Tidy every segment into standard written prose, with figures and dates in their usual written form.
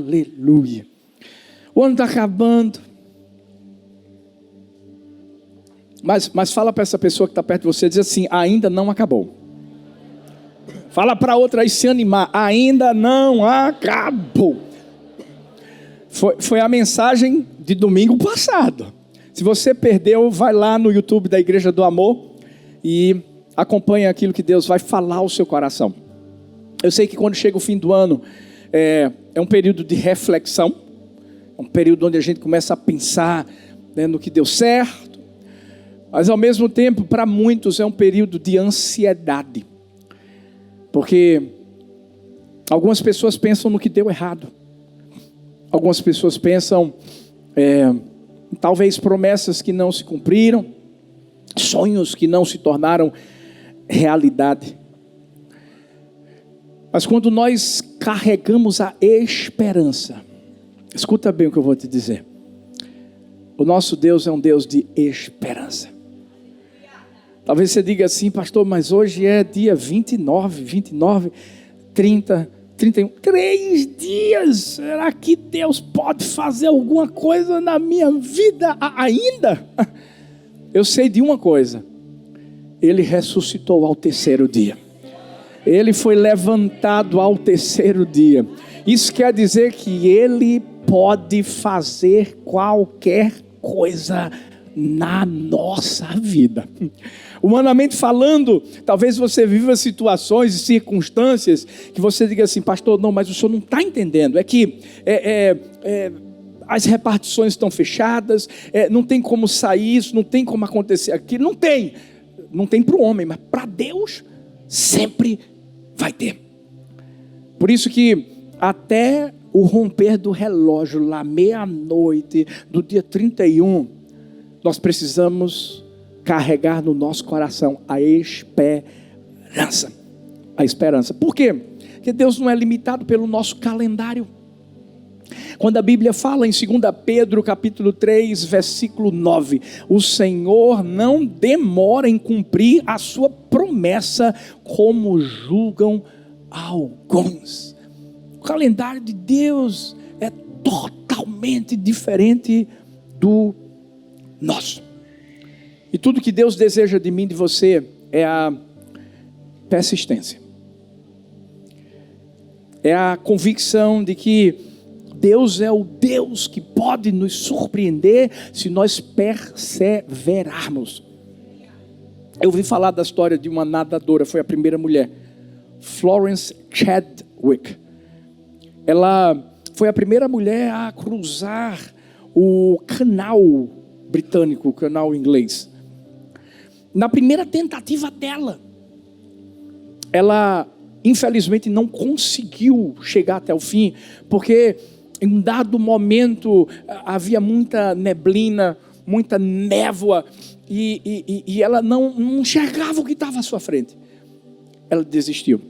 Aleluia. O ano está acabando. Mas fala para essa pessoa que está perto de você, diz assim: ainda não acabou. Fala para outra aí se animar: ainda não acabou. Foi a mensagem de domingo passado. Se você perdeu, vai lá no YouTube da Igreja do Amor e acompanha aquilo que Deus vai falar ao seu coração. Eu sei que quando chega o fim do ano, é um período de reflexão, é um período onde a gente começa a pensar, né, no que deu certo, mas ao mesmo tempo, para muitos, é um período de ansiedade, porque algumas pessoas pensam no que deu errado, algumas pessoas pensam, talvez promessas que não se cumpriram, sonhos que não se tornaram realidade. Mas quando nós carregamos a esperança, escuta bem o que eu vou te dizer. O nosso Deus é um Deus de esperança. Talvez você diga assim: pastor, mas hoje é dia 29, 30, 31. 3 dias. Será que Deus pode fazer alguma coisa na minha vida ainda? Eu sei de uma coisa: Ele ressuscitou ao 3º dia. Ele foi levantado ao 3º dia. Isso quer dizer que Ele pode fazer qualquer coisa na nossa vida. Humanamente falando, talvez você viva situações e circunstâncias que você diga assim: pastor, não, mas o senhor não está entendendo. É que as repartições estão fechadas, não tem como sair isso, não tem como acontecer aquilo. Não tem para o homem, mas para Deus sempre vai ter. Por isso que até o romper do relógio, lá meia-noite do dia 31, nós precisamos carregar no nosso coração a esperança. A esperança. Por quê? Porque Deus não é limitado pelo nosso calendário. Quando a Bíblia fala em 2 Pedro capítulo 3, versículo 9, o Senhor não demora em cumprir a sua promessa, como julgam alguns. O calendário de Deus é totalmente diferente do nosso. E tudo que Deus deseja de mim e de você é a persistência. É a convicção de que Deus é o Deus que pode nos surpreender se nós perseverarmos. Eu ouvi falar da história de uma nadadora, foi a primeira mulher, Florence Chadwick. Ela foi a primeira mulher a cruzar o canal britânico, o canal inglês. Na primeira tentativa dela, ela infelizmente não conseguiu chegar até o fim, porque em um dado momento havia muita neblina, muita névoa, e ela não enxergava o que estava à sua frente. Ela desistiu.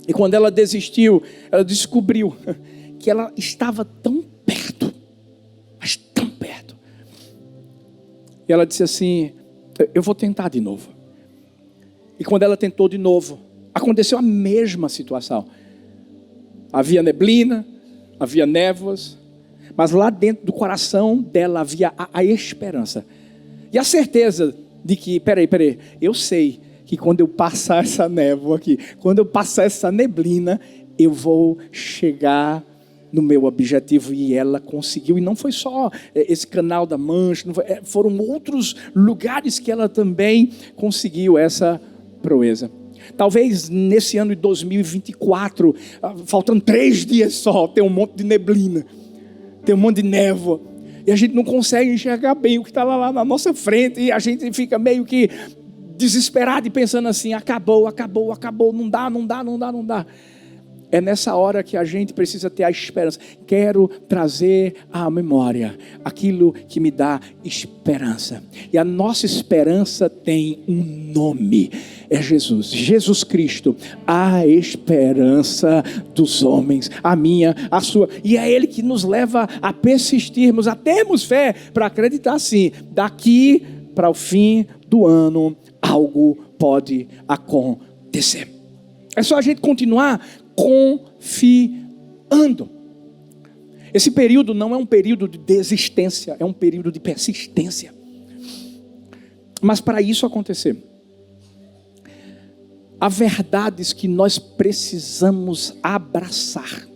E quando ela desistiu, ela descobriu que ela estava tão perto, mas tão perto. E ela disse assim: eu vou tentar de novo. E quando ela tentou de novo, aconteceu a mesma situação. Havia neblina, havia névoas, mas lá dentro do coração dela havia a esperança. E a certeza de que, peraí, eu sei que quando eu passar essa névoa aqui, quando eu passar essa neblina, eu vou chegar no meu objetivo. E ela conseguiu. E não foi só esse canal da Mancha, foram outros lugares que ela também conseguiu essa proeza. Talvez nesse ano de 2024, faltando 3 dias só, tem um monte de neblina, tem um monte de névoa, e a gente não consegue enxergar bem o que está lá na nossa frente, e a gente fica meio que desesperado e pensando assim: acabou, não dá. É nessa hora que a gente precisa ter a esperança. Quero trazer à memória aquilo que me dá esperança. E a nossa esperança tem um nome. É Jesus Cristo, a esperança dos homens, a minha, a sua. E é Ele que nos leva a persistirmos, a termos fé, para acreditar assim: daqui para o fim do ano, algo pode acontecer. É só a gente continuar confiando. Esse período não é um período de desistência, é um período de persistência. Mas para isso acontecer, há verdades que nós precisamos abraçar.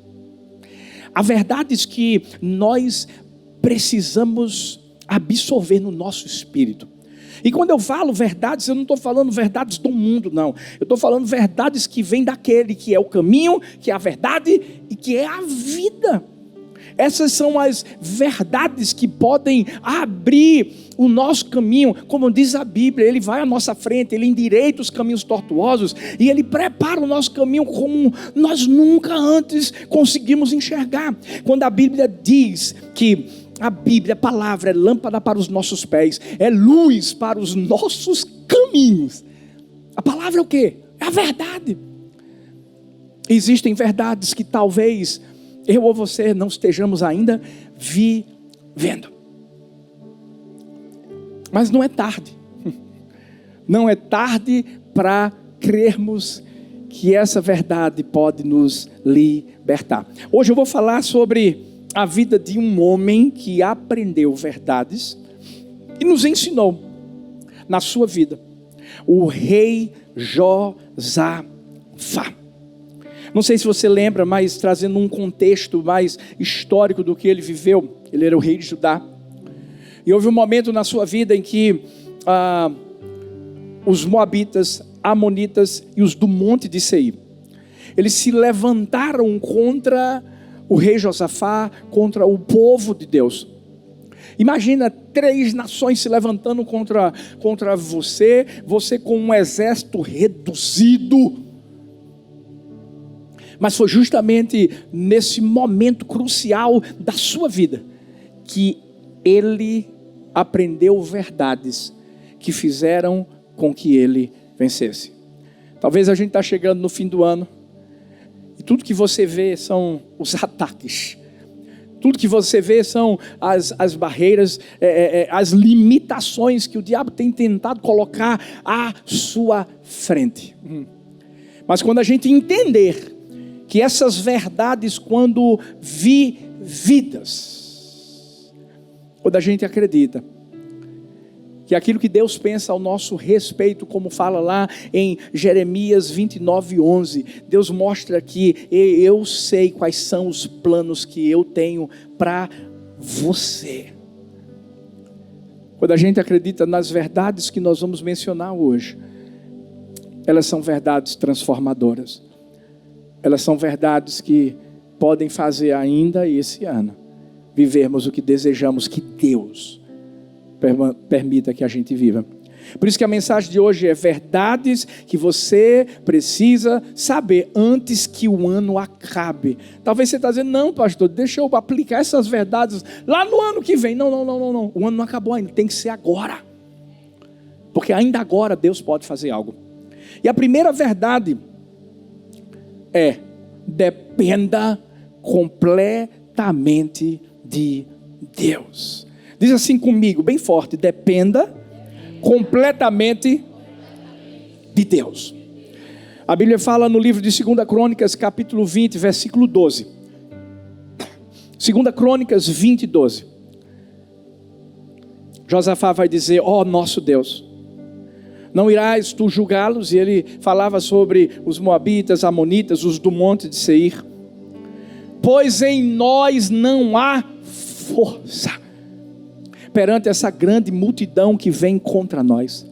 Há verdades que nós precisamos absorver no nosso espírito. E quando eu falo verdades, eu não estou falando verdades do mundo, não. Eu estou falando verdades que vêm daquele que é o caminho, que é a verdade e que é a vida. Essas são as verdades que podem abrir o nosso caminho. Como diz a Bíblia, Ele vai à nossa frente, Ele endireita os caminhos tortuosos e Ele prepara o nosso caminho como nós nunca antes conseguimos enxergar. Quando a Bíblia diz que a Bíblia, a palavra, é lâmpada para os nossos pés, é luz para os nossos caminhos. A palavra é o quê? É a verdade. Existem verdades que talvez eu ou você não estejamos ainda vivendo. Mas não é tarde. Não é tarde para crermos que essa verdade pode nos libertar. Hoje eu vou falar sobre a vida de um homem que aprendeu verdades e nos ensinou na sua vida. O rei Josafá. Não sei se você lembra, mas trazendo um contexto mais histórico do que ele viveu. Ele era o rei de Judá. E houve um momento na sua vida em que os moabitas, amonitas e os do monte de Seir, eles se levantaram contra o rei Josafá, contra o povo de Deus. Imagina 3 nações se levantando contra você com um exército reduzido. Mas foi justamente nesse momento crucial da sua vida que ele aprendeu verdades que fizeram com que ele vencesse. Talvez a gente está chegando no fim do ano e tudo que você vê são os ataques. Tudo que você vê são as barreiras, as limitações que o diabo tem tentado colocar à sua frente. Mas quando a gente entender que essas verdades, quando vividas, quando a gente acredita que aquilo que Deus pensa ao nosso respeito, como fala lá em Jeremias 29:11, Deus mostra que eu sei quais são os planos que eu tenho para você. Quando a gente acredita nas verdades que nós vamos mencionar hoje, elas são verdades transformadoras. Elas são verdades que podem fazer ainda esse ano vivermos o que desejamos que Deus permita que a gente viva. Por isso que a mensagem de hoje é verdades que você precisa saber antes que o ano acabe. Talvez você está dizendo, não pastor, deixa eu aplicar essas verdades lá no ano que vem. Não. O ano não acabou ainda, tem que ser agora. Porque ainda agora Deus pode fazer algo. E a primeira verdade dependa completamente de Deus. Diz assim comigo, bem forte, dependa completamente de Deus. A Bíblia fala no livro de 2 Crônicas, capítulo 20, versículo 12. 2 Crônicas 20, 12. Josafá vai dizer, nosso Deus, não irás tu julgá-los? E ele falava sobre os moabitas, amonitas, os do monte de Seir. Pois em nós não há força perante essa grande multidão que vem contra nós.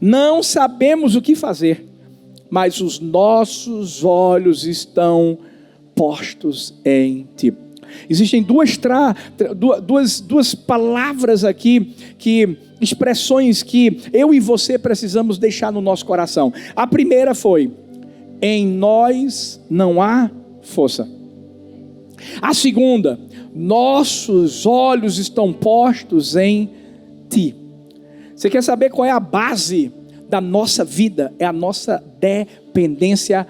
Não sabemos o que fazer, mas os nossos olhos estão postos em ti. Existem duas palavras aqui, expressões que eu e você precisamos deixar no nosso coração. A primeira foi, em nós não há força. A segunda, nossos olhos estão postos em ti. Você quer saber qual é a base da nossa vida? É a nossa dependência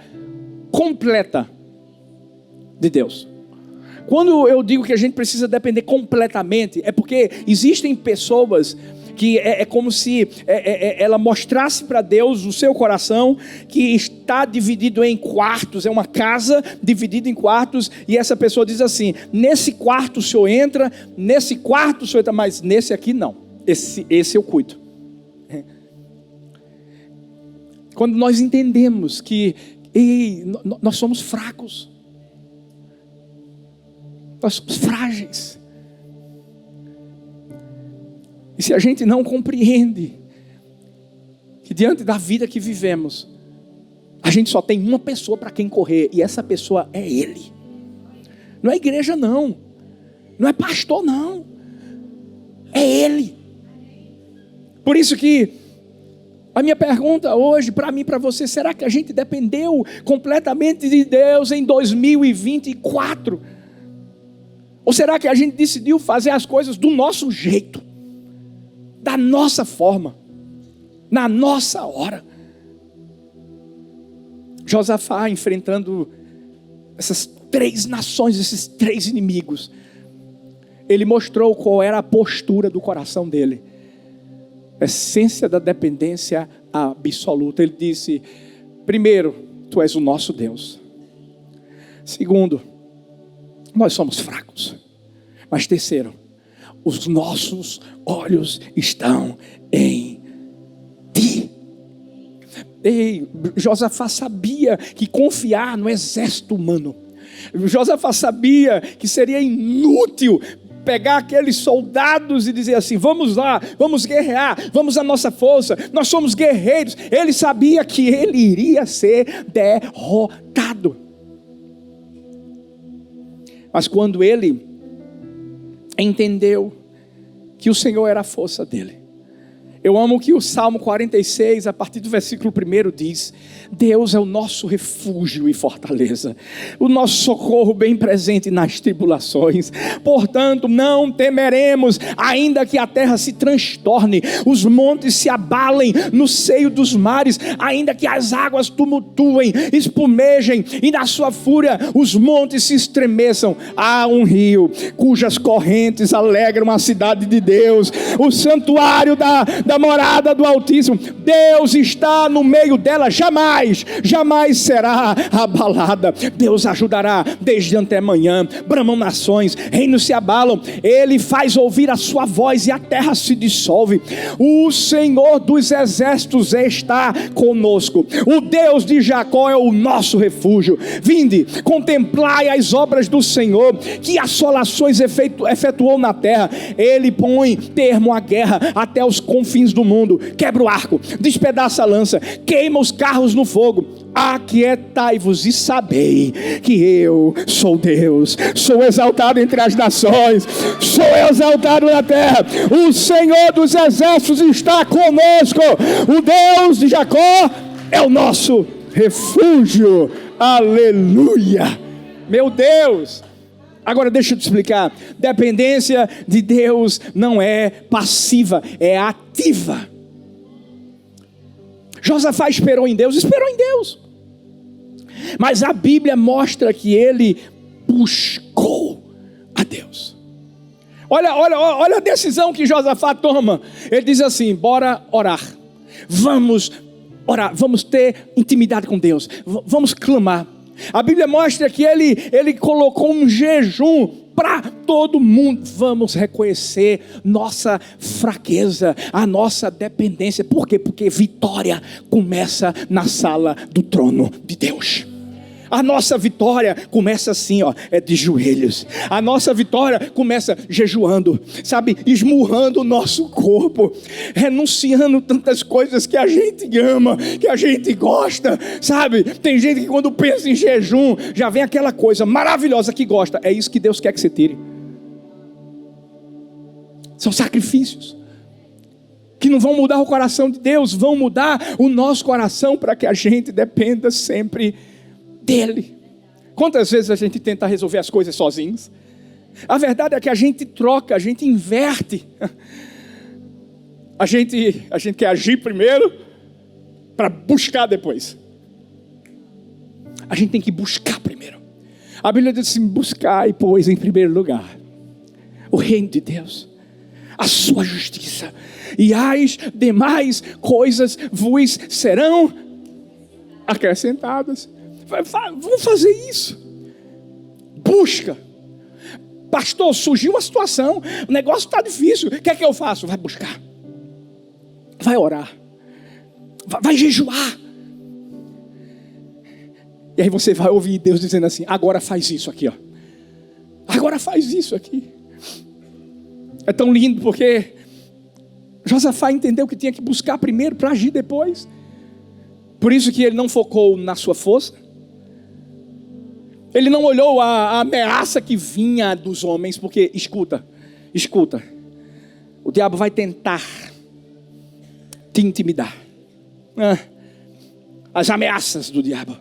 completa de Deus. Quando eu digo que a gente precisa depender completamente, é porque existem pessoas que é como se ela mostrasse para Deus o seu coração, que está dividido em quartos, é uma casa dividida em quartos, e essa pessoa diz assim: nesse quarto o senhor entra, nesse quarto o senhor entra, mas nesse aqui não, esse eu cuido. Quando nós entendemos que nós somos fracos, nós somos frágeis, e se a gente não compreende que diante da vida que vivemos, a gente só tem uma pessoa para quem correr, e essa pessoa é Ele. Não é igreja não, não é pastor não, é Ele. Por isso que a minha pergunta hoje, para mim e para você: será que a gente dependeu completamente de Deus em 2024? Ou será que a gente decidiu fazer as coisas do nosso jeito, da nossa forma, na nossa hora? Josafá enfrentando essas 3 nações, esses 3 inimigos, ele mostrou qual era a postura do coração dele. Essência da dependência absoluta. Ele disse: primeiro, tu és o nosso Deus. Segundo, nós somos fracos. Mas terceiro, os nossos olhos estão em ti. Ei, Josafá sabia que confiar no exército humano, Josafá sabia que seria inútil pegar aqueles soldados e dizer assim: vamos lá, vamos guerrear, vamos à nossa força, nós somos guerreiros. Ele sabia que ele iria ser derrotado. Mas quando ele entendeu que o Senhor era a força dele, eu amo que o Salmo 46, a partir do versículo 1 diz: Deus é o nosso refúgio e fortaleza, o nosso socorro bem presente nas tribulações. Portanto, não temeremos, ainda que a terra se transtorne, os montes se abalem no seio dos mares, ainda que as águas tumultuem, espumejem, e na sua fúria os montes se estremeçam. Há um rio cujas correntes alegram a cidade de Deus, o santuário da morada do Altíssimo. Deus está no meio dela, jamais será abalada. Deus ajudará desde antemanhã. Bramam nações, reinos se abalam. Ele faz ouvir a sua voz e a terra se dissolve. O Senhor dos exércitos está conosco. O Deus de Jacó é o nosso refúgio. Vinde, contemplai as obras do Senhor, que assolações efetuou na terra. Ele põe termo à guerra até os confins do mundo. Quebra o arco, despedaça a lança, queima os carros no fogo. Aquietai-vos e sabei que eu sou Deus. Sou exaltado entre as nações, sou exaltado na terra. O Senhor dos exércitos está conosco. O Deus de Jacó é o nosso refúgio. Aleluia. Meu Deus. Agora deixa eu te explicar. Dependência de Deus não é passiva, é ativa. Josafá esperou em Deus, mas a Bíblia mostra que ele buscou a Deus. Olha a decisão que Josafá toma. Ele diz assim: bora orar, vamos orar, vamos ter intimidade com Deus, vamos clamar. A Bíblia mostra que ele colocou um jejum para todo mundo. Vamos reconhecer nossa fraqueza, a nossa dependência. Por quê? Porque vitória começa na sala do trono de Deus. A nossa vitória começa assim, é de joelhos. A nossa vitória começa jejuando, sabe, esmurrando o nosso corpo, renunciando tantas coisas que a gente ama, que a gente gosta, sabe. Tem gente que quando pensa em jejum, já vem aquela coisa maravilhosa que gosta. É isso que Deus quer que você tire. São sacrifícios que não vão mudar o coração de Deus, vão mudar o nosso coração para que a gente dependa sempre dele. Quantas vezes a gente tenta resolver as coisas sozinhos? A verdade é que a gente troca, a gente inverte. A gente quer agir primeiro para buscar depois. A gente tem que buscar primeiro. A Bíblia diz assim: buscai, pois, em primeiro lugar o reino de Deus, a sua justiça, e as demais coisas vos serão acrescentadas. Vamos fazer isso. Busca. Pastor, surgiu uma situação, o negócio está difícil, o que é que eu faço? Vai buscar, vai orar, vai jejuar. E aí você vai ouvir Deus dizendo assim: agora faz isso aqui, ó. Agora faz isso aqui. É tão lindo porque Josafá entendeu que tinha que buscar primeiro para agir depois. Por isso que ele não focou na sua força. Ele não olhou a ameaça que vinha dos homens, porque escuta, o diabo vai tentar te intimidar. As ameaças do diabo.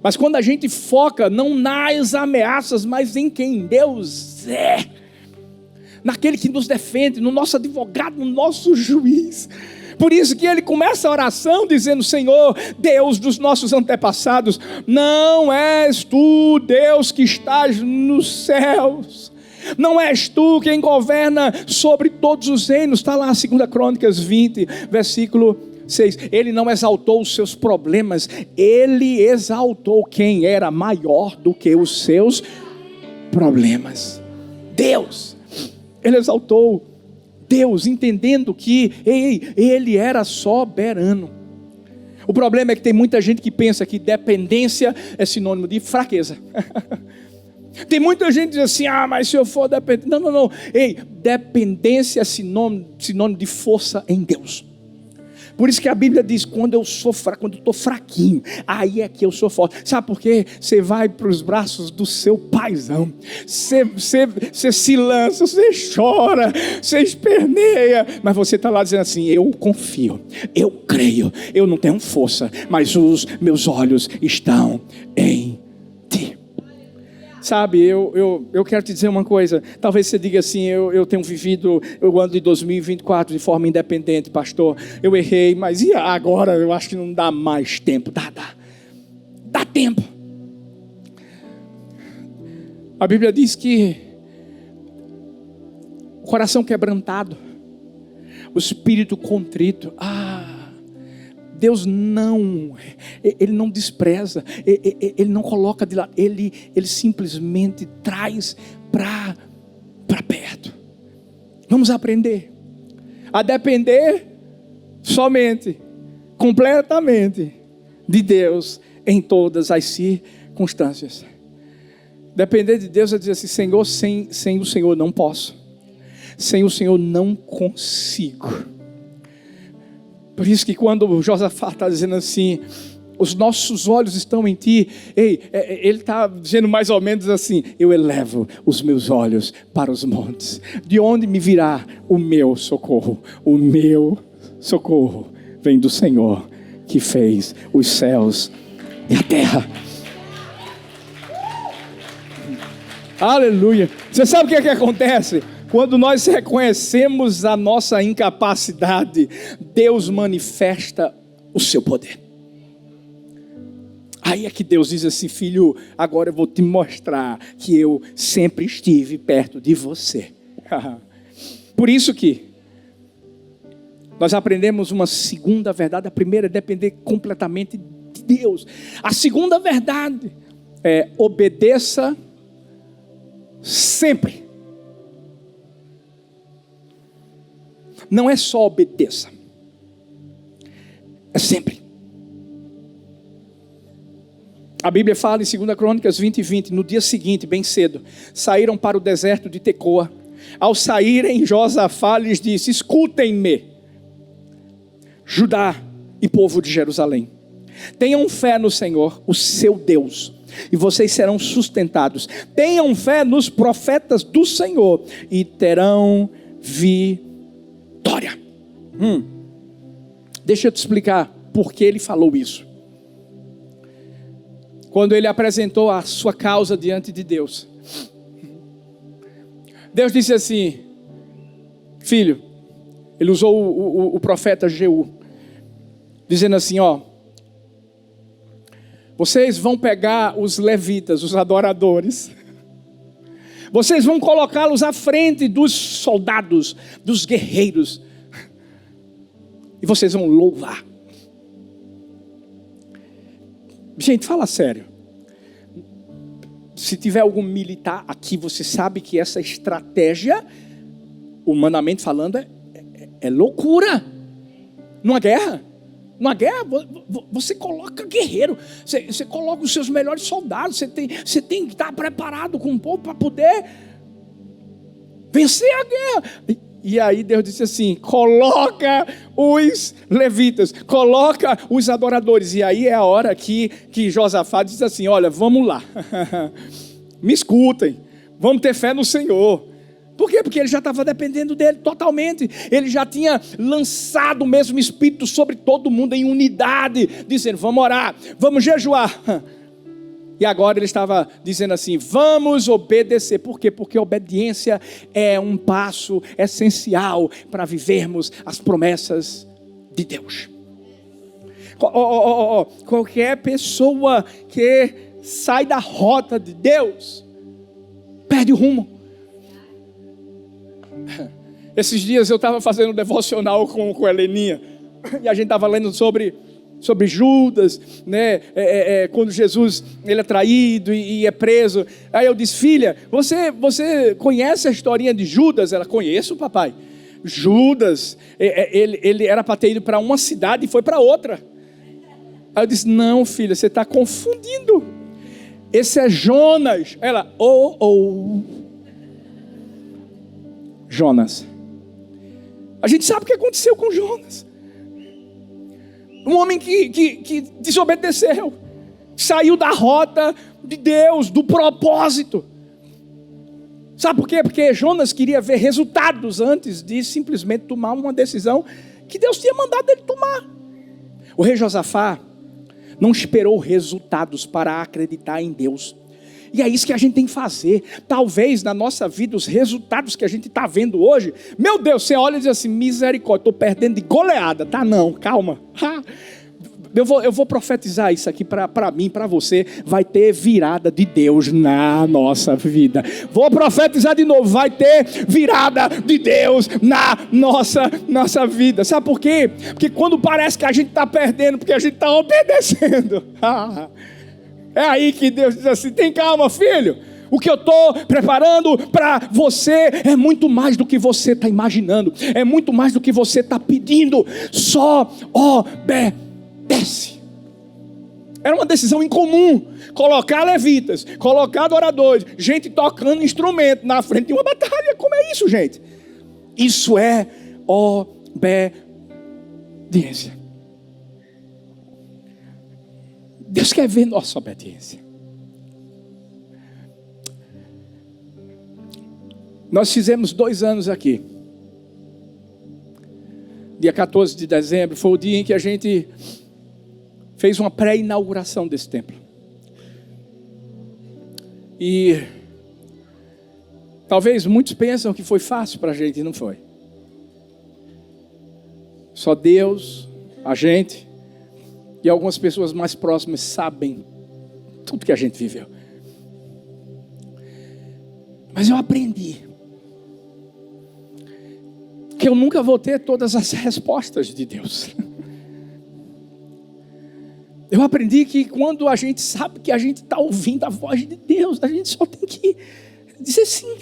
Mas quando a gente foca não nas ameaças, mas em quem Deus é, naquele que nos defende, no nosso advogado, no nosso juiz. Por isso que ele começa a oração dizendo: Senhor, Deus dos nossos antepassados, não és tu, Deus que estás nos céus. Não és tu quem governa sobre todos os reinos. Está lá 2 Crônicas 20, versículo 6. Ele não exaltou os seus problemas, ele exaltou quem era maior do que os seus problemas. Deus. Ele exaltou Deus, entendendo que ele era soberano. O problema é que tem muita gente que pensa que dependência é sinônimo de fraqueza. Tem muita gente que diz assim: mas se eu for dependente. Não. Dependência é sinônimo de força em Deus. Por isso que a Bíblia diz: quando eu estou fraquinho, aí é que eu sou forte. Sabe por quê? Você vai para os braços do seu paizão. Você se lança, você chora, você esperneia. Mas você está lá dizendo assim: eu confio, eu creio, eu não tenho força, mas os meus olhos estão em ti. Sabe, eu quero te dizer uma coisa. Talvez você diga assim: eu tenho vivido o ano de 2024 de forma independente, pastor. Eu errei, mas e agora? Eu acho que não dá mais tempo. Dá tempo. A Bíblia diz que o coração quebrantado, o espírito contrito, Deus Ele não despreza, Ele não coloca de lado, Ele simplesmente traz para perto. Vamos aprender a depender somente, completamente de Deus em todas as circunstâncias. Depender de Deus é dizer assim: Senhor, sem o Senhor não posso, sem o Senhor não consigo. Por isso que quando Josafá está dizendo assim: os nossos olhos estão em ti, ele está dizendo mais ou menos assim: eu elevo os meus olhos para os montes, de onde me virá o meu socorro? O meu socorro vem do Senhor que fez os céus e a terra. Aleluia. Você sabe o que acontece? Quando nós reconhecemos a nossa incapacidade, Deus manifesta o seu poder. Aí é que Deus diz assim: filho, agora eu vou te mostrar que eu sempre estive perto de você. Por isso que nós aprendemos uma segunda verdade. A primeira é depender completamente de Deus. A segunda verdade é: obedeça sempre. Não é só obedeça, é sempre. A Bíblia fala em 2 Crônicas 20, no dia seguinte, bem cedo, saíram para o deserto de Tecoa. Ao saírem, Josafá lhes disse: escutem-me, Judá e povo de Jerusalém. Tenham fé no Senhor, o seu Deus, e vocês serão sustentados. Tenham fé nos profetas do Senhor e terão vitória. Deixa eu te explicar por que ele falou isso. Quando ele apresentou a sua causa diante de Deus, Deus disse assim: filho, ele usou o profeta Jeú, dizendo assim: vocês vão pegar os levitas, os adoradores, Vocês vão colocá-los à frente dos soldados, dos guerreiros. E vocês vão louvar. Gente, fala sério. Se tiver algum militar aqui, você sabe que essa estratégia, humanamente falando, é loucura. Numa guerra, você coloca guerreiro, você coloca os seus melhores soldados, você tem que estar preparado com o povo para poder vencer a guerra. E aí Deus disse assim: coloca os levitas, coloca os adoradores. E aí é a hora que Josafá diz assim: olha, vamos lá, me escutem, vamos ter fé no Senhor. Por quê? Porque ele já estava dependendo dele totalmente. Ele já tinha lançado o mesmo Espírito sobre todo mundo em unidade, dizendo: vamos orar, vamos jejuar. E agora ele estava dizendo assim: vamos obedecer. Por quê? Porque a obediência é um passo essencial para vivermos as promessas de Deus. Qualquer pessoa que sai da rota de Deus perde o rumo. Esses dias eu estava fazendo um devocional com a Heleninha, e a gente estava lendo sobre Judas, né? Quando Jesus ele é traído e é preso. Aí eu disse: filha, você conhece a historinha de Judas? Ela: conheço, papai. Judas, ele era para ter ido para uma cidade e foi para outra. Aí eu disse: não, filha, você está confundindo. Esse é Jonas. Ela: Jonas. A gente sabe o que aconteceu com Jonas. Um homem que desobedeceu, saiu da rota de Deus, do propósito. Sabe por quê? Porque Jonas queria ver resultados antes de simplesmente tomar uma decisão que Deus tinha mandado ele tomar. O rei Josafá não esperou resultados para acreditar em Deus. E é isso que a gente tem que fazer. Talvez na nossa vida os resultados que a gente está vendo hoje, meu Deus, você olha e diz assim: misericórdia, estou perdendo de goleada. Tá não, calma. Eu vou profetizar isso aqui para mim, para você. Vai ter virada de Deus na nossa vida. Vou profetizar de novo: vai ter virada de Deus na nossa vida. Sabe por quê? Porque quando parece que a gente está perdendo, porque a gente está obedecendo. É aí que Deus diz assim: tem calma, filho. O que eu estou preparando para você é muito mais do que você está imaginando. É muito mais do que você está pedindo. Só obedece. Era uma decisão incomum. Colocar levitas, colocar adoradores, gente tocando instrumento na frente de uma batalha. Como é isso, gente? Isso é obediência. Deus quer ver nossa obediência. Nós fizemos 2 anos aqui. Dia 14 de dezembro foi o dia em que a gente fez uma pré-inauguração desse templo. E talvez muitos pensam que foi fácil para a gente, e não foi. Só Deus, a gente e algumas pessoas mais próximas sabem tudo que a gente viveu. Mas eu aprendi que eu nunca vou ter todas as respostas de Deus. Eu aprendi que quando a gente sabe que a gente está ouvindo a voz de Deus, a gente só tem que dizer sim.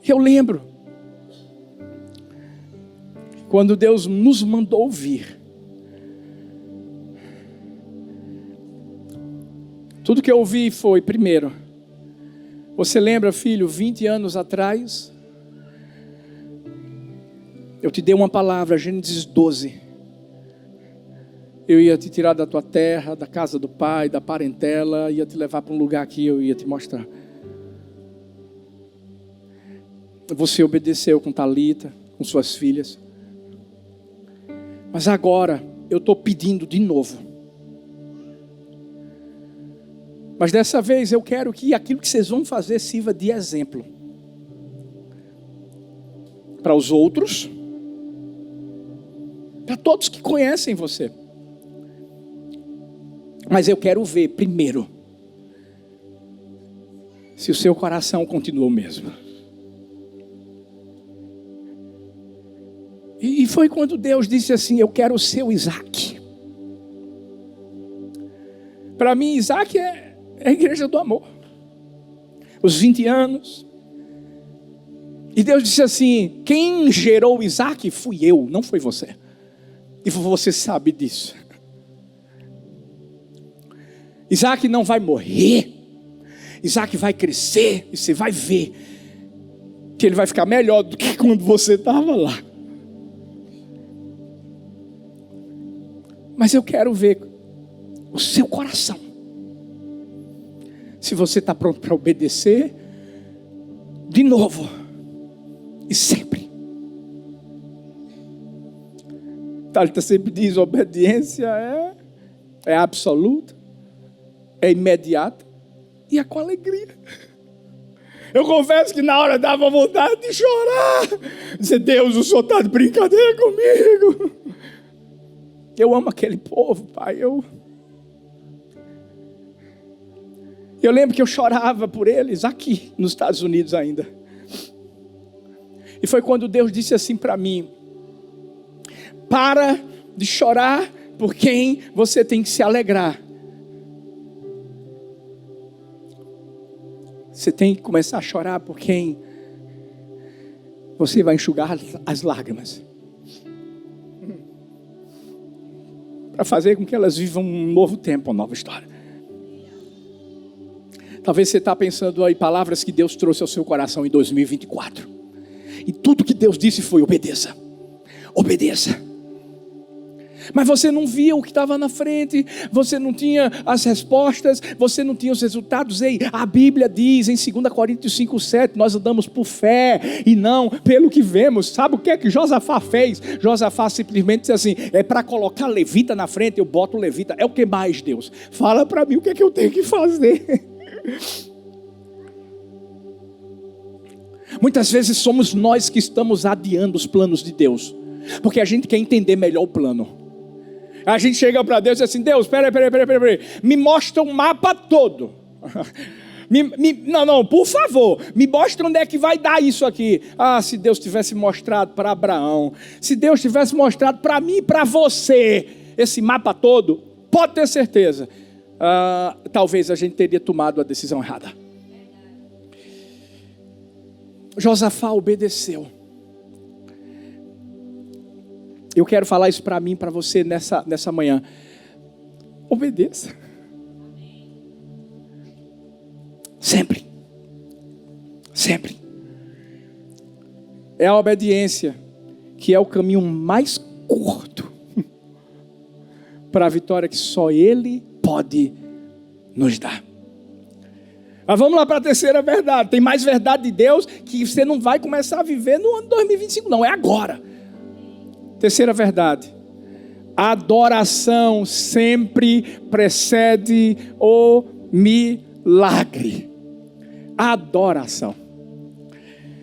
Eu lembro quando Deus nos mandou vir. Tudo que eu ouvi foi: primeiro, você lembra, filho, 20 anos atrás, eu te dei uma palavra, Gênesis 12. Eu ia te tirar da tua terra, da casa do pai, da parentela, ia te levar para um lugar que eu ia te mostrar. Você obedeceu com Talita, com suas filhas. Mas agora eu estou pedindo de novo. Mas dessa vez eu quero que aquilo que vocês vão fazer sirva de exemplo para os outros, para todos que conhecem você. Mas eu quero ver primeiro se o seu coração continua o mesmo. E foi quando Deus disse assim: eu quero o seu Isaac. Para mim, Isaac é a igreja do amor. Os 20 anos. E Deus disse assim: quem gerou Isaac fui eu, não foi você. E você sabe disso. Isaac não vai morrer. Isaac vai crescer. E você vai ver que ele vai ficar melhor do que quando você estava lá. Mas eu quero ver o seu coração. Se você está pronto para obedecer, de novo, e sempre. Thalita sempre diz: obediência é absoluta, é imediata e é com alegria. Eu confesso que na hora dava vontade de chorar. Dizer: Deus, o Senhor está de brincadeira comigo. Eu amo aquele povo, Pai. Eu lembro que eu chorava por eles aqui nos Estados Unidos ainda. E foi quando Deus disse assim para mim: para de chorar por quem você tem que se alegrar. Você tem que começar a chorar por quem você vai enxugar as lágrimas. Para fazer com que elas vivam um novo tempo, uma nova história. Talvez você está pensando aí palavras que Deus trouxe ao seu coração em 2024. E tudo que Deus disse foi: obedeça. Obedeça. Mas você não via o que estava na frente, você não tinha as respostas, você não tinha os resultados. Ei, a Bíblia diz em 2 Coríntios 5:7, nós andamos por fé e não pelo que vemos. Sabe o que é que Josafá fez? Josafá simplesmente disse assim: é para colocar levita na frente, eu boto levita. É o que mais, Deus? Fala para mim o que é que eu tenho que fazer. Muitas vezes somos nós que estamos adiando os planos de Deus, porque a gente quer entender melhor o plano. A gente chega para Deus e diz assim: Deus, peraí, me mostra um mapa todo. Não, por favor, me mostra onde é que vai dar isso aqui. Ah, se Deus tivesse mostrado para Abraão, se Deus tivesse mostrado para mim e para você esse mapa todo, pode ter certeza, talvez a gente teria tomado a decisão errada. Josafá obedeceu. Eu quero falar isso para mim, para você nessa manhã. Obedeça. Sempre. Sempre. É a obediência que é o caminho mais curto para a vitória que só Ele pode nos dar. Mas vamos lá para a terceira verdade. Tem mais verdade de Deus que você não vai começar a viver no ano 2025, não. É agora. Terceira verdade: a adoração sempre precede o milagre. A adoração.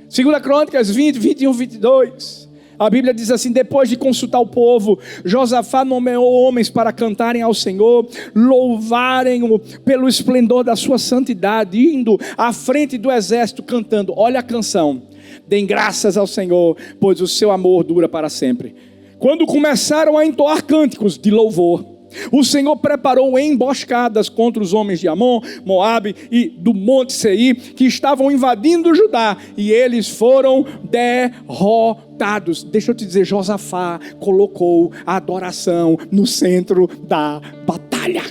2 Crônicas 20, 21, 22. A Bíblia diz assim: depois de consultar o povo, Josafá nomeou homens para cantarem ao Senhor, louvarem-o pelo esplendor da sua santidade, indo à frente do exército cantando. Olha a canção: deem graças ao Senhor, pois o seu amor dura para sempre. Quando começaram a entoar cânticos de louvor, o Senhor preparou emboscadas contra os homens de Amon, Moabe e do Monte Seir, que estavam invadindo Judá, e eles foram derrotados. Deixa eu te dizer, Josafá colocou a adoração no centro da batalha.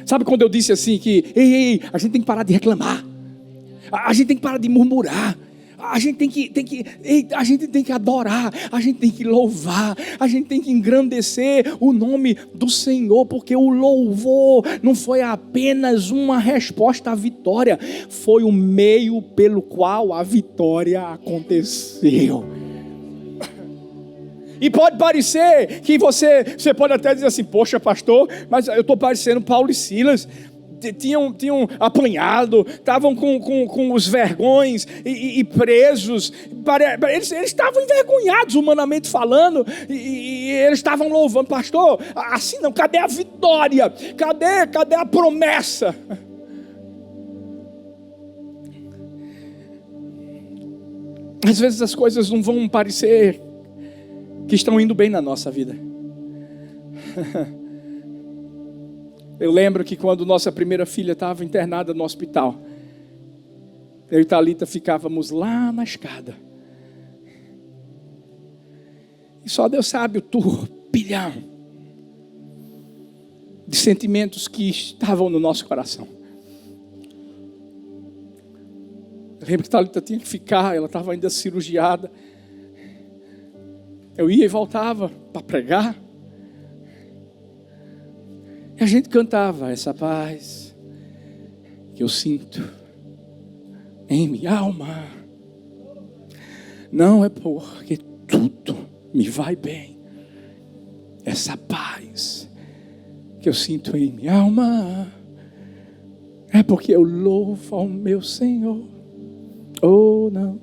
Sabe quando eu disse assim que a gente tem que parar de reclamar, a gente tem que parar de murmurar, a gente tem que adorar, a gente tem que louvar, a gente tem que engrandecer o nome do Senhor, porque o louvor não foi apenas uma resposta à vitória, foi o meio pelo qual a vitória aconteceu. E pode parecer que você pode até dizer assim: poxa, pastor, mas eu estou parecendo Paulo e Silas. Tinham apanhado, estavam com os vergões e presos. Eles estavam envergonhados, humanamente falando, e eles estavam louvando. Pastor, assim não, cadê a vitória? Cadê a promessa? Às vezes as coisas não vão parecer que estão indo bem na nossa vida. Eu lembro que quando nossa primeira filha estava internada no hospital, eu e Thalita ficávamos lá na escada. E só Deus sabe o turbilhão de sentimentos que estavam no nosso coração. Eu lembro que Thalita tinha que ficar, ela estava ainda cirurgiada. Eu ia e voltava para pregar. E a gente cantava essa paz que eu sinto em minha alma. Não é porque tudo me vai bem. Essa paz que eu sinto em minha alma é porque eu louvo ao meu Senhor. Oh, não.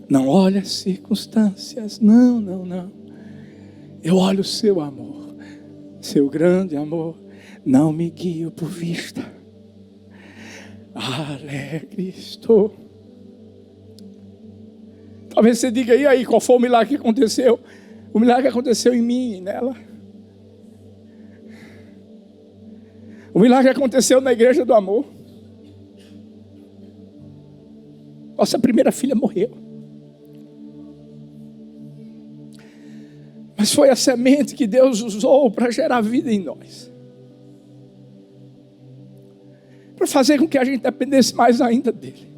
Não olho as circunstâncias. Não, não, não. Eu olho o seu amor. Seu grande amor. Não me guio por vista. Alegre estou. Talvez você diga, e aí, qual foi o milagre que aconteceu? O milagre aconteceu em mim e nela. O milagre aconteceu na igreja do amor. Nossa primeira filha morreu. Mas foi a semente que Deus usou para gerar vida em nós. Para fazer com que a gente dependesse mais ainda dele.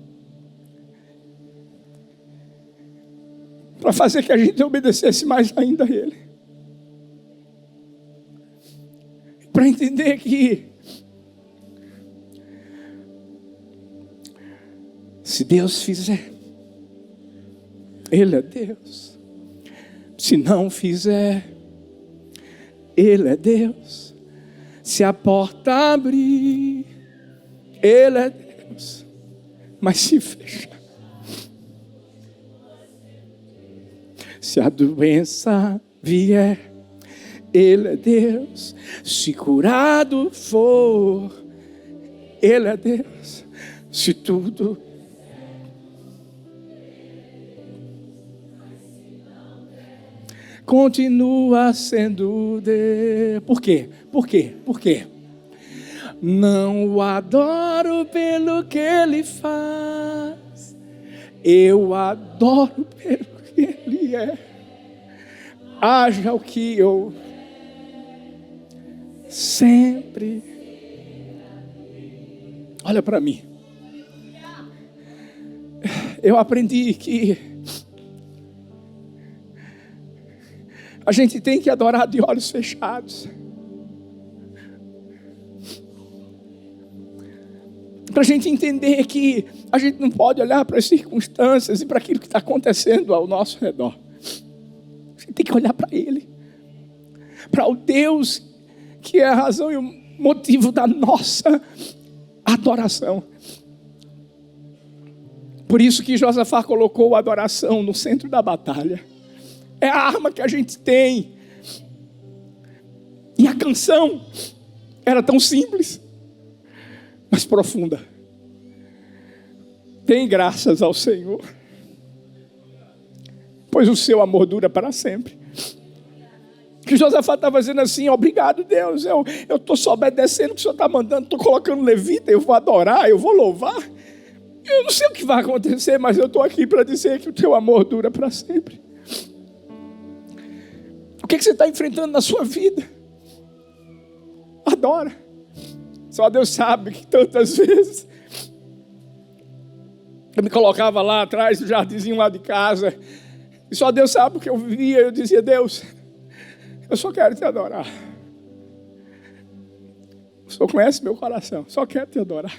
Para fazer que a gente obedecesse mais ainda a ele. Para entender que se Deus fizer, Ele é Deus. Se não fizer, Ele é Deus. Se a porta abrir, Ele é Deus. Mas se fechar, se a doença vier, Ele é Deus. Se curado for, Ele é Deus. Se tudo continua sendo Deus. Por quê? Por quê? Por quê? Não o adoro pelo que Ele faz. Eu adoro pelo que Ele é. Haja o que eu sempre. Olha para mim. Eu aprendi que a gente tem que adorar de olhos fechados. Para a gente entender que a gente não pode olhar para as circunstâncias e para aquilo que está acontecendo ao nosso redor. A gente tem que olhar para Ele. Para o Deus que é a razão e o motivo da nossa adoração. Por isso que Josafá colocou a adoração no centro da batalha. É a arma que a gente tem. E a canção era tão simples, mas profunda. Dêem graças ao Senhor, pois o seu amor dura para sempre. Que Josafá estava dizendo assim, obrigado Deus, eu estou só obedecendo o que o Senhor está mandando, estou colocando levita, eu vou adorar, eu vou louvar. Eu não sei o que vai acontecer, mas eu estou aqui para dizer que o teu amor dura para sempre. O que você está enfrentando na sua vida? Adora. Só Deus sabe que tantas vezes eu me colocava lá atrás do jardinzinho lá de casa, e só Deus sabe o que eu via. Eu dizia, Deus, eu só quero te adorar. O Senhor conhece meu coração, só quero te adorar.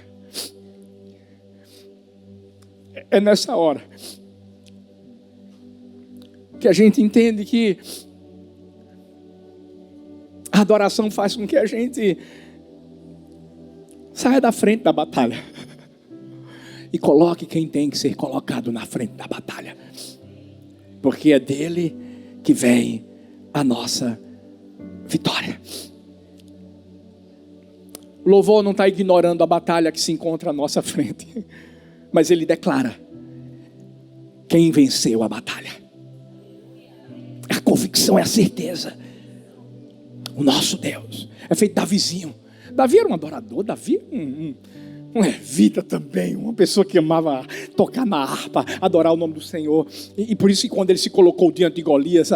É nessa hora que a gente entende que a adoração faz com que a gente saia da frente da batalha e coloque quem tem que ser colocado na frente da batalha, porque é dele que vem a nossa vitória. O louvor não está ignorando a batalha que se encontra à nossa frente, mas ele declara: quem venceu a batalha. A convicção é a certeza. O nosso Deus é feito Davizinho. Davi era um adorador. Davi um levita também, uma pessoa que amava tocar na harpa, adorar o nome do Senhor. E por isso que quando ele se colocou diante de Golias,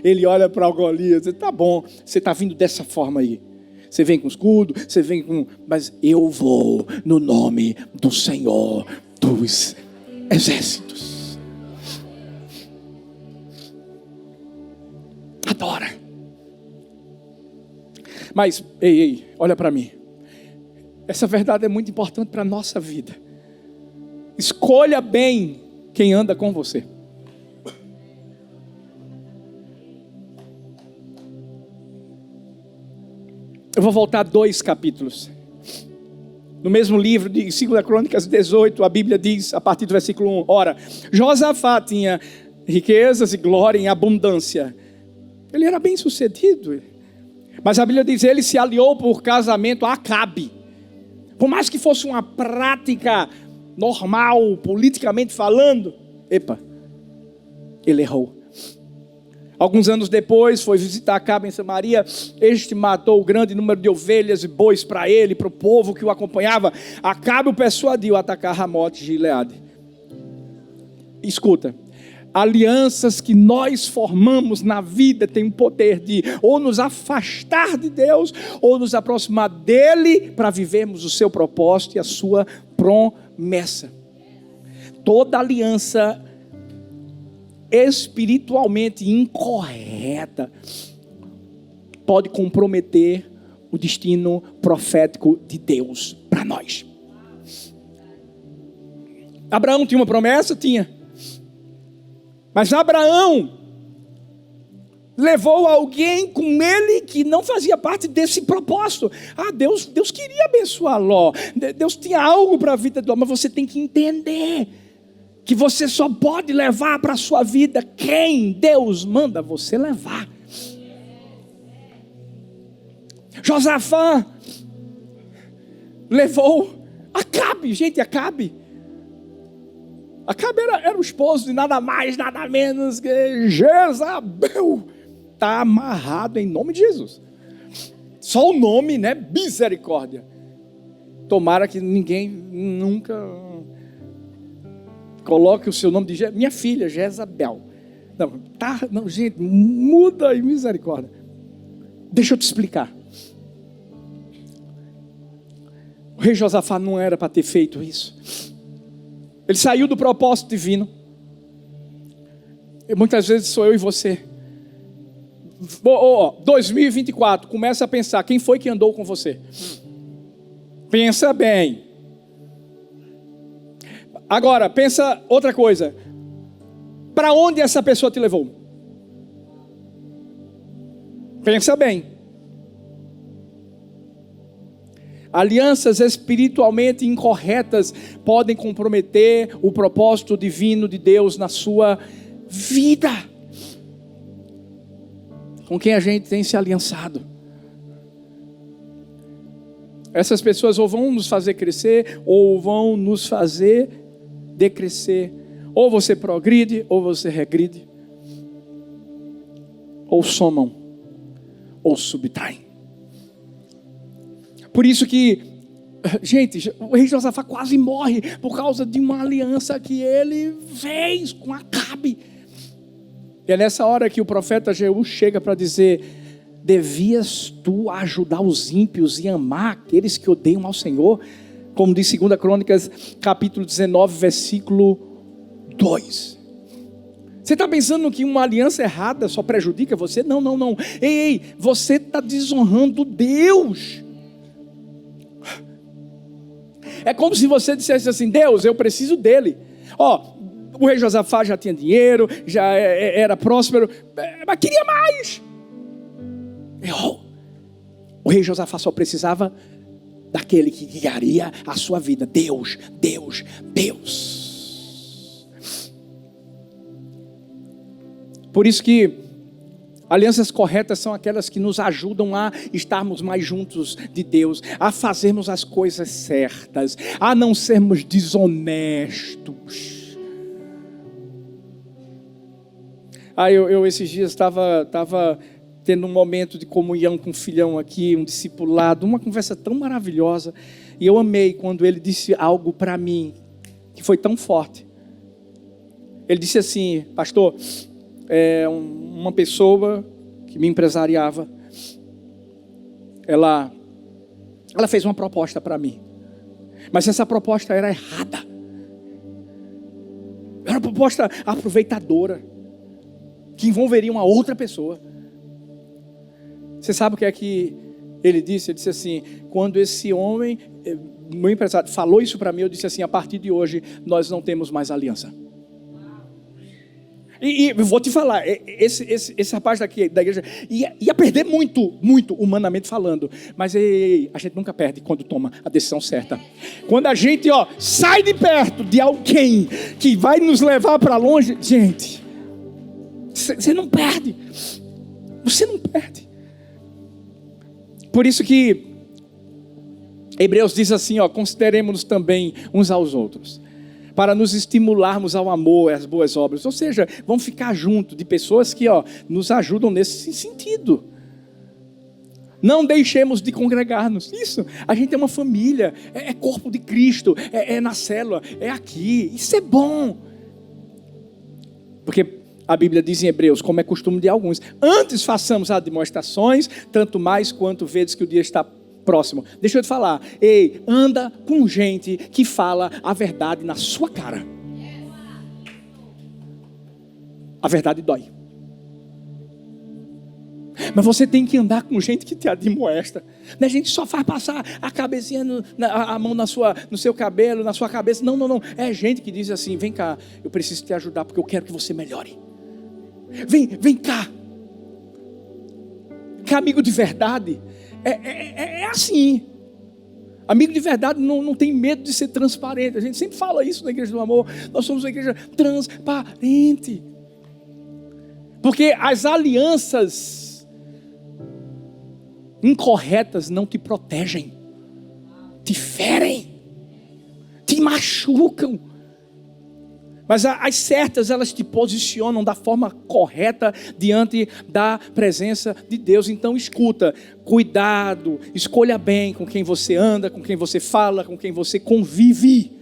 ele olha para o Golias e diz, tá bom, você está vindo dessa forma aí. Você vem com escudo, você vem com... Mas eu vou no nome do Senhor dos exércitos. Adora. Mas, ei, olha para mim. Essa verdade é muito importante para a nossa vida. Escolha bem quem anda com você. Eu vou voltar 2 capítulos. No mesmo livro de 2 Crônicas 18, a Bíblia diz, a partir do versículo 1, ora, Josafá tinha riquezas e glória em abundância. Ele era bem sucedido. Mas a Bíblia diz, ele se aliou por casamento a Acabe. Por mais que fosse uma prática normal, politicamente falando, ele errou. Alguns anos depois, foi visitar Acabe em Samaria. Este matou o grande número de ovelhas e bois para ele, para o povo que o acompanhava. Acabe o persuadiu a atacar Ramote de Gileade. Escuta, alianças que nós formamos na vida têm o poder de ou nos afastar de Deus, ou nos aproximar dele para vivermos o seu propósito e a sua promessa. Toda aliança espiritualmente incorreta pode comprometer o destino profético de Deus para nós. Abraão tinha uma promessa? Tinha. Mas Abraão levou alguém com ele que não fazia parte desse propósito. Deus queria abençoar Ló. Deus tinha algo para a vida de Ló, mas você tem que entender que você só pode levar para a sua vida quem Deus manda você levar. Josafá levou Acabe. Gente, Acabe era o esposo de nada mais, nada menos que Jezabel. Está amarrado em nome de Jesus. Só o nome, né? Misericórdia. Tomara que ninguém nunca coloque o seu nome de minha filha, Jezabel. Não, gente, muda aí, misericórdia. Deixa eu te explicar. O rei Josafá não era para ter feito isso. Ele saiu do propósito divino. E muitas vezes sou eu e você. 2024, começa a pensar, quem foi que andou com você? Pensa bem. Agora, pensa outra coisa. Para onde essa pessoa te levou? Pensa bem. Alianças espiritualmente incorretas podem comprometer o propósito divino de Deus na sua vida. Com quem a gente tem se aliançado. Essas pessoas ou vão nos fazer crescer, ou vão nos fazer decrescer. Ou você progride, ou você regride. Ou somam, ou subtraem. Por isso que, gente, o rei Josafá quase morre por causa de uma aliança que ele fez com Acabe. E é nessa hora que o profeta Jeú chega para dizer: devias tu ajudar os ímpios e amar aqueles que odeiam ao Senhor? Como diz 2 Crônicas, capítulo 19, versículo 2. Você está pensando que uma aliança errada só prejudica você? Não. Ei, você está desonrando Deus. É como se você dissesse assim: Deus, eu preciso dele. O rei Josafá já tinha dinheiro, já era próspero, mas queria mais. O rei Josafá só precisava daquele que guiaria a sua vida. Deus. Por isso que alianças corretas são aquelas que nos ajudam a estarmos mais juntos de Deus, a fazermos as coisas certas, a não sermos desonestos. Aí eu esses dias estava tendo um momento de comunhão com um filhão aqui, um discipulado, uma conversa tão maravilhosa. E eu amei quando ele disse algo para mim, que foi tão forte. Ele disse assim: pastor, uma pessoa que me empresariava, ela fez uma proposta para mim. Mas essa proposta era errada. Era uma proposta aproveitadora, que envolveria uma outra pessoa. Você sabe o que é que ele disse? Ele disse assim: quando esse homem, meu empresário, falou isso para mim, eu disse assim: a partir de hoje, nós não temos mais aliança. E vou te falar, esse rapaz daqui da igreja ia perder muito, humanamente falando. Mas a gente nunca perde quando toma a decisão certa. Quando a gente sai de perto de alguém que vai nos levar para longe, gente, você não perde. Você não perde. Por isso que Hebreus diz assim: consideremos-nos também uns aos outros, para nos estimularmos ao amor e às boas obras. Ou seja, vamos ficar junto de pessoas que nos ajudam nesse sentido. Não deixemos de congregar-nos. Isso, a gente é uma família, é corpo de Cristo, é na célula, é aqui. Isso é bom. Porque a Bíblia diz em Hebreus, como é costume de alguns: antes façamos admoestações, tanto mais quanto vedes que o dia está próximo. Deixa eu te falar, anda com gente que fala a verdade na sua cara. A verdade dói. Mas você tem que andar com gente que te admoesta. Não é gente que só faz passar a cabecinha, a mão no seu cabelo, na sua cabeça. Não. É gente que diz assim: vem cá, eu preciso te ajudar porque eu quero que você melhore. Vem cá. Que amigo de verdade é assim. Amigo de verdade não tem medo de ser transparente. A gente sempre fala isso na Igreja do Amor. Nós somos uma igreja transparente. Porque as alianças incorretas não te protegem, te ferem, te machucam. Mas as certas, elas te posicionam da forma correta diante da presença de Deus. Então escuta, cuidado, escolha bem com quem você anda, com quem você fala, com quem você convive,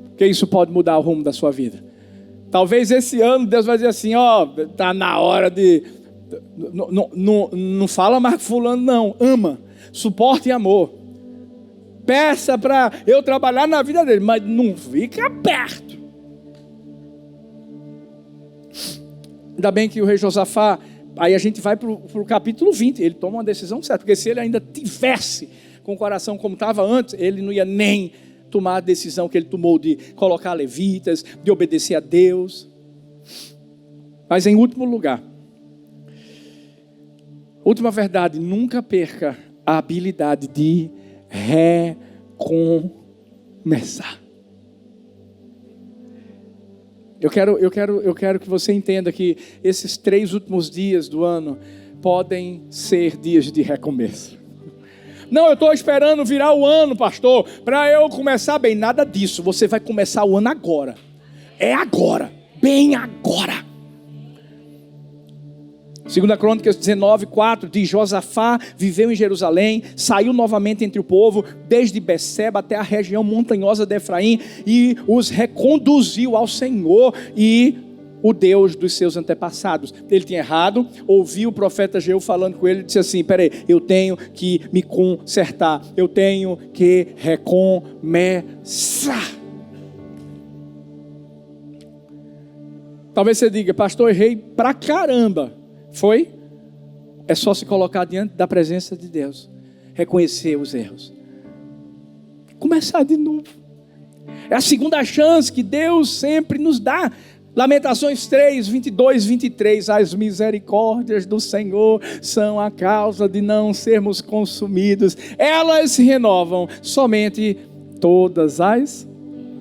porque isso pode mudar o rumo da sua vida. Talvez esse ano Deus vai dizer assim: está na hora de... Não fala mais com fulano não, ama, suporte e amor. Peça para eu trabalhar na vida dele, mas não fica perto. Ainda bem que o rei Josafá, aí a gente vai para o capítulo 20, ele toma uma decisão certa, porque se ele ainda tivesse com o coração como estava antes, ele não ia nem tomar a decisão que ele tomou de colocar levitas, de obedecer a Deus. Mas em último lugar, última verdade: nunca perca a habilidade de recomeçar. Eu quero que você entenda que esses 3 últimos dias do ano podem ser dias de recomeço. Não, eu estou esperando virar o ano, pastor, para eu começar bem. Nada disso. Você vai começar o ano agora. É agora, bem agora. 2 Crônicas 19:4 diz: Josafá viveu em Jerusalém, saiu novamente entre o povo, desde Beceba até a região montanhosa de Efraim, e os reconduziu ao Senhor e o Deus dos seus antepassados. Ele tinha errado, ouviu o profeta Jeú falando com ele e disse assim: peraí, eu tenho que me consertar, eu tenho que recomeçar. Talvez você diga: pastor, errei pra caramba. Foi? É só se colocar diante da presença de Deus, reconhecer os erros, começar de novo. É a segunda chance que Deus sempre nos dá. Lamentações 3, 22, 23. As misericórdias do Senhor são a causa de não sermos consumidos. Elas se renovam somente todas as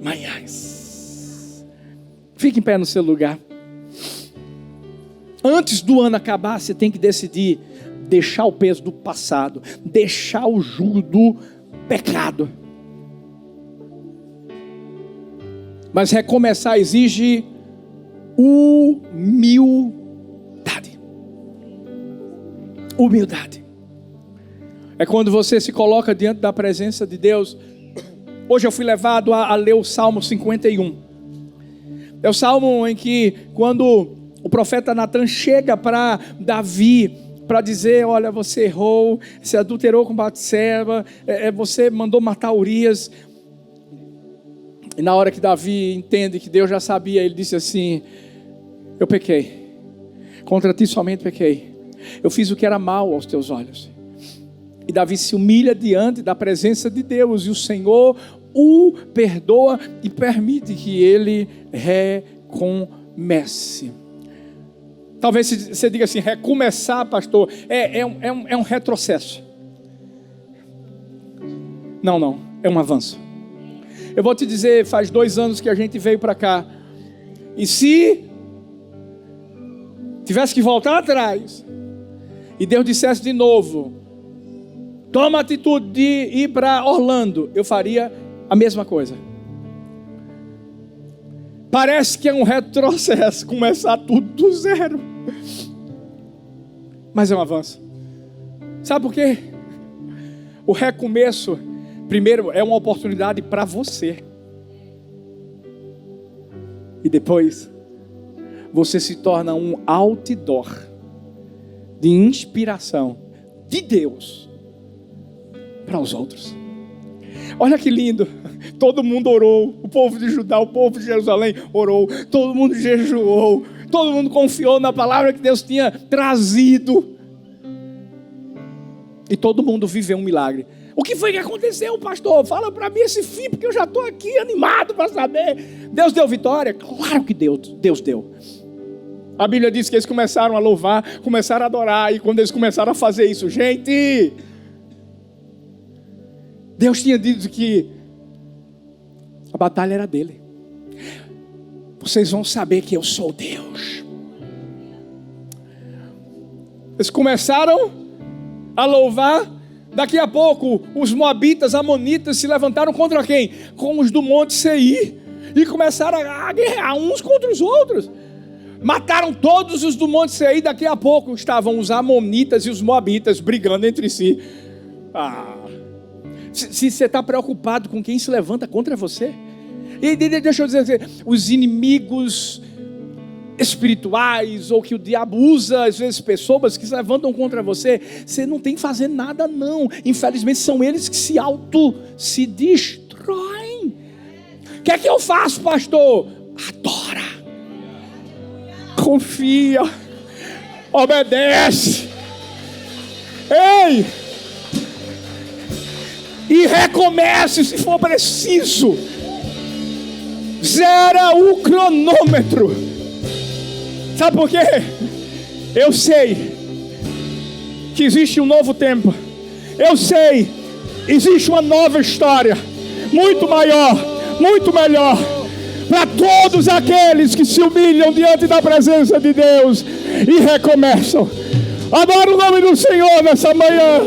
manhãs. Fique em pé no seu lugar. Antes do ano acabar, você tem que decidir deixar o peso do passado, deixar o jugo do pecado. Mas recomeçar exige humildade. Humildade. É quando você se coloca diante da presença de Deus. Hoje eu fui levado a ler o Salmo 51. É o salmo em que, quando o profeta Natan chega para Davi, para dizer: olha, você errou, você adulterou com Batseba, você mandou matar Urias. E na hora que Davi entende que Deus já sabia, ele disse assim: eu pequei, contra ti somente pequei, eu fiz o que era mal aos teus olhos. E Davi se humilha diante da presença de Deus, e o Senhor o perdoa e permite que ele recomece. Talvez você diga assim: recomeçar, pastor, é um retrocesso. Não, é um avanço. Eu vou te dizer, faz 2 anos que a gente veio para cá, e se tivesse que voltar atrás, e Deus dissesse de novo: toma a atitude de ir para Orlando, eu faria a mesma coisa. Parece que é um retrocesso, começar tudo do zero, mas é um avanço. Sabe por quê? O recomeço, primeiro, é uma oportunidade para você, e depois você se torna um outdoor de inspiração de Deus para os outros. Olha que lindo, todo mundo orou, o povo de Judá, o povo de Jerusalém orou, todo mundo jejuou, todo mundo confiou na palavra que Deus tinha trazido, e todo mundo viveu um milagre. O que foi que aconteceu, pastor? Fala para mim esse fim, porque eu já estou aqui animado para saber. Deus deu vitória? Claro que Deus deu. A Bíblia diz que eles começaram a louvar, começaram a adorar, e quando eles começaram a fazer isso, gente, Deus tinha dito que a batalha era dele. Vocês vão saber que eu sou Deus. Eles começaram a louvar. Daqui a pouco os moabitas, amonitas se levantaram contra quem? Com os do Monte Seir, e começaram a guerrear uns contra os outros. Mataram todos os do Monte Seir. Daqui a pouco estavam os amonitas e os moabitas brigando entre si. Se você está preocupado com quem se levanta contra você, e deixa eu dizer, os inimigos espirituais, ou que o diabo usa às vezes pessoas que se levantam contra você, você não tem que fazer nada não. Infelizmente são eles que se destroem. O que é que eu faço, pastor? Adora, confia, obedece, ei, e recomece se for preciso. Zera o cronômetro. Sabe por quê? Eu sei que existe um novo tempo. Eu sei, existe uma nova história, muito maior, muito melhor, para todos aqueles que se humilham diante da presença de Deus e recomeçam. Adoro o nome do Senhor nessa manhã.